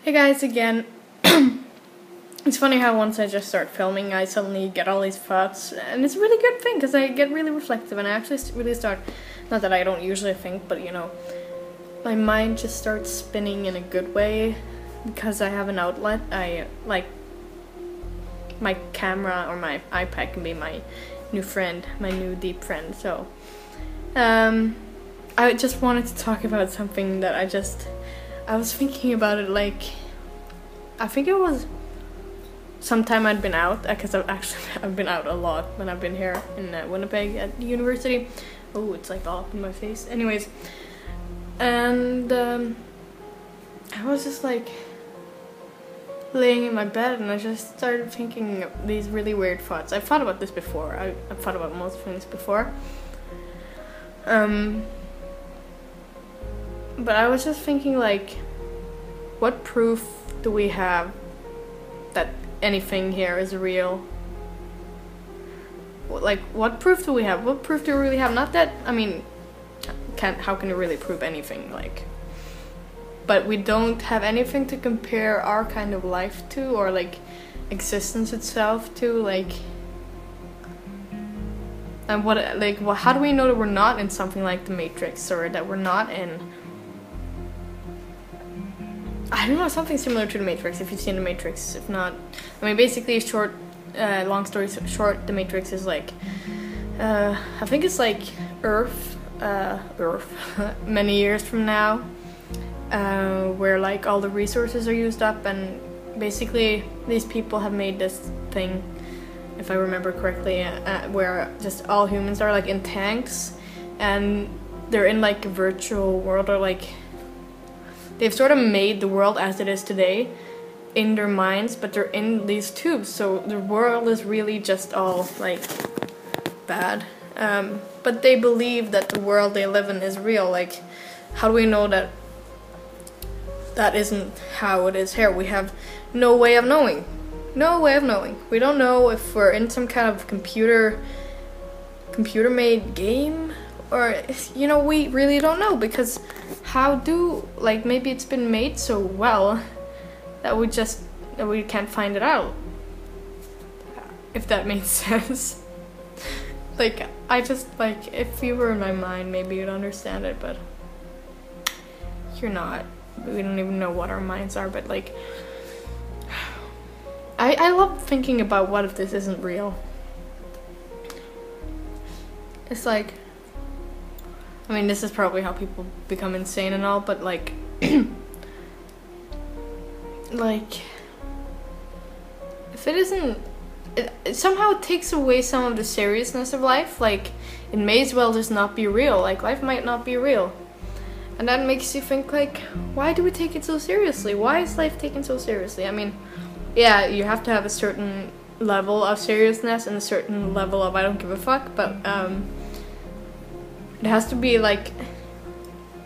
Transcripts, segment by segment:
Hey guys, again. It's funny how once I just start filming, I suddenly get all these thoughts, and it's a really good thing because I get really reflective and I actually really start, not that I don't usually think, but you know, my mind just starts spinning in a good way because I have an outlet. I like my camera or my iPad can be my new friend, my new deep friend. So, I just wanted to talk about something that I was thinking about it, like, I think it was sometime I'd been out, because I've been out a lot when I've been here in Winnipeg at the university. Oh, it's like all up in my face. Anyways, and I was just like laying in my bed and I just started thinking of these really weird thoughts. I've thought about this before. I've thought about most things before. But I was just thinking, like, what proof do we have that anything here is real? Like, what proof do we have? What proof do we really have? Not that, I mean, how can you really prove anything, like, but we don't have anything to compare our kind of life to, or like existence itself to, like, and how do we know that we're not in something like the Matrix, or that we're not in, I don't know, something similar to the Matrix, if you've seen the Matrix. If not, I mean, basically, long story short, the Matrix is like, I think it's like Earth, many years from now, where like all the resources are used up, and basically these people have made this thing, if I remember correctly, where just all humans are like in tanks, and they're in like a virtual world, or like they've sort of made the world as it is today in their minds, but they're in these tubes, so the world is really just all like bad. But they believe that the world they live in is real. Like, how do we know that that isn't how it is here? We have no way of knowing. No way of knowing. We don't know if we're in some kind of computer-made game, or, you know, we really don't know, because like, maybe it's been made so well that we can't find it out, if that makes sense. Like, like, if you were in my mind, maybe you'd understand it, but you're not. We don't even know what our minds are, but like, I love thinking about what if this isn't real. It's like, I mean, this is probably how people become insane and all, but like, like, if it isn't, it somehow takes away some of the seriousness of life. Like, it may as well just not be real. Like, life might not be real. And that makes you think, like, why do we take it so seriously? Why is life taken so seriously? I mean, yeah, you have to have a certain level of seriousness and a certain level of I don't give a fuck, but it has to be, like,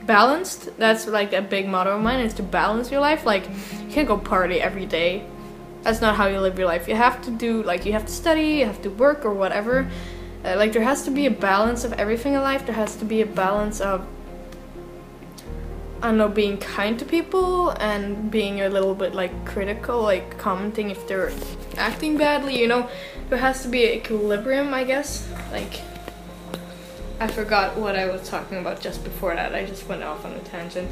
balanced. That's, like, a big motto of mine, is to balance your life. Like, you can't go party every day. That's not how you live your life. You have to do, like, you have to study, you have to work, or whatever. Like, there has to be a balance of everything in life. There has to be a balance of, I don't know, being kind to people and being a little bit, like, critical, like, commenting if they're acting badly, you know. There has to be an equilibrium, I guess. Like, I forgot what I was talking about just before that. I just went off on a tangent.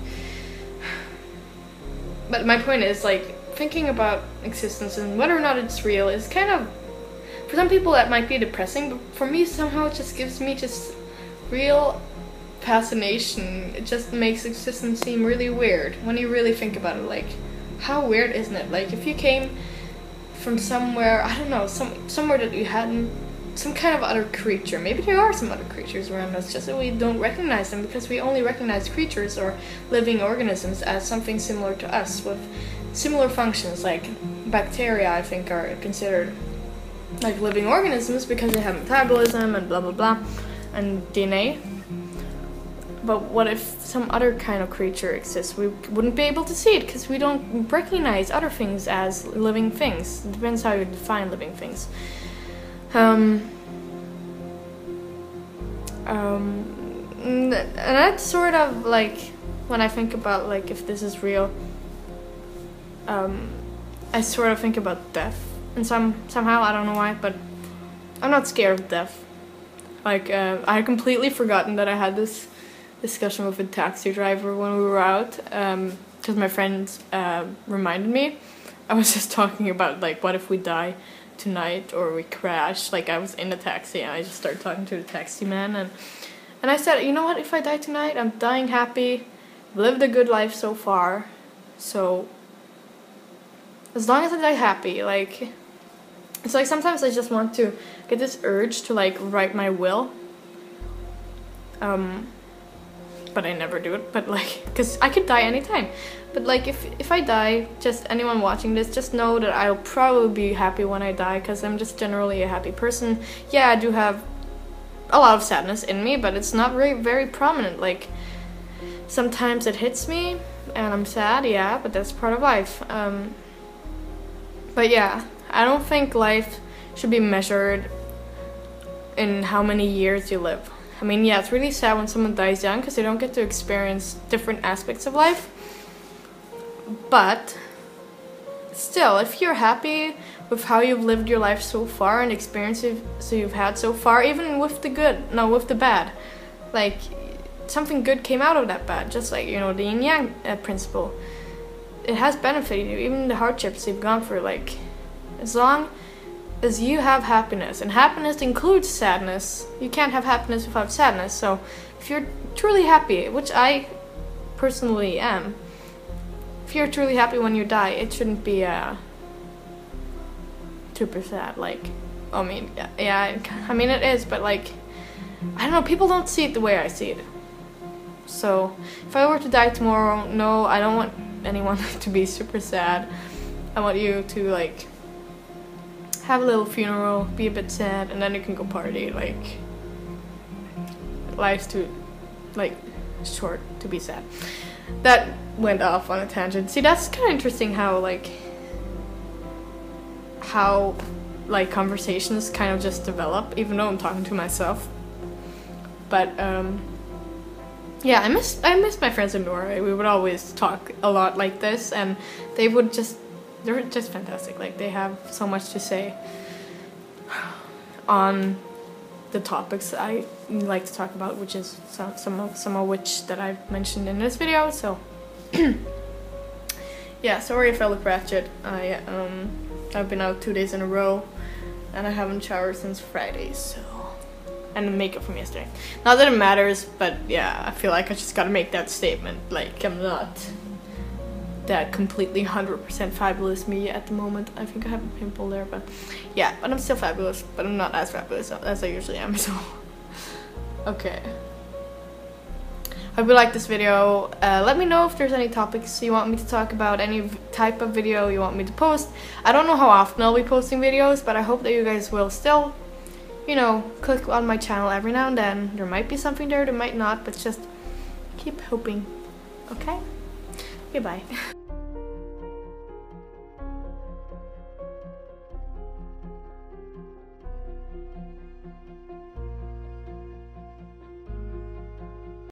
But my point is, like, thinking about existence and whether or not it's real is kind of, for some people that might be depressing, but for me somehow it just gives me just real fascination. It just makes existence seem really weird when you really think about it. Like, how weird isn't it? Like, if you came from somewhere, I don't know, somewhere that you hadn't, some kind of other creature. Maybe there are some other creatures around us, just that we don't recognize them, because we only recognize creatures or living organisms as something similar to us with similar functions. Like, bacteria, I think, are considered like living organisms because they have metabolism and blah blah blah and DNA. But what if some other kind of creature exists? We wouldn't be able to see it because we don't recognize other things as living things. It depends how you define living things. And that's sort of like, when I think about, like, if this is real, I sort of think about death, and somehow I don't know why, but I'm not scared of death. Like I had completely forgotten that I had this discussion with a taxi driver when we were out, because my friends reminded me. I was just talking about like, what if we die tonight or we crash? Like I was in a taxi and I just started talking to the taxi man, and I said, you know what, if I die tonight, I'm dying happy, lived a good life so far, so as long as I die happy, like, it's like sometimes I just want to get this urge to like write my will, but I never do it, but like, because I could die anytime, but like if I die, just anyone watching this, just know that I'll probably be happy when I die, because I'm just generally a happy person. Yeah, I do have a lot of sadness in me, but it's not very prominent. Like sometimes it hits me and I'm sad, yeah, but that's part of life. But yeah, I don't think life should be measured in how many years you live. I mean, yeah, it's really sad when someone dies young because they don't get to experience different aspects of life. But still, if you're happy with how you've lived your life so far and experiences you've had so far, even with the good, no, with the bad, like something good came out of that bad, just like, you know, the yin yang principle. It has benefited you, even the hardships you've gone through. Like, as long as you have happiness, and happiness includes sadness, you can't have happiness without sadness. So if you're truly happy, which I personally am, if you're truly happy when you die, it shouldn't be super sad. Like, I mean, yeah, I mean it is, but like, I don't know, people don't see it the way I see it. So if I were to die tomorrow, no, I don't want anyone to be super sad. I want you to like have a little funeral, be a bit sad, and then you can go party. Like, life's too like short to be sad. That went off on a tangent. See, that's kind of interesting how conversations kind of just develop, even though I'm talking to myself. But yeah, I miss my friends in Norway. We would always talk a lot like this, and they're just fantastic. Like, they have so much to say on the topics I like to talk about, which is some of which that I've mentioned in this video. So yeah, sorry if I look ratchet. I've been out 2 days in a row, and I haven't showered since Friday, so, and the makeup from yesterday. Not that it matters, but yeah, I feel like I just gotta make that statement. Like, I'm not that completely 100% fabulous me at the moment. I think I have a pimple there, but yeah, but I'm still fabulous, but I'm not as fabulous as I usually am, so okay. Hope you liked this video. Let me know if there's any topics you want me to talk about, any type of video you want me to post. I don't know how often I'll be posting videos, but I hope that you guys will still, you know, click on my channel every now and then. There might be something there, there might not, but just keep hoping, okay? Goodbye.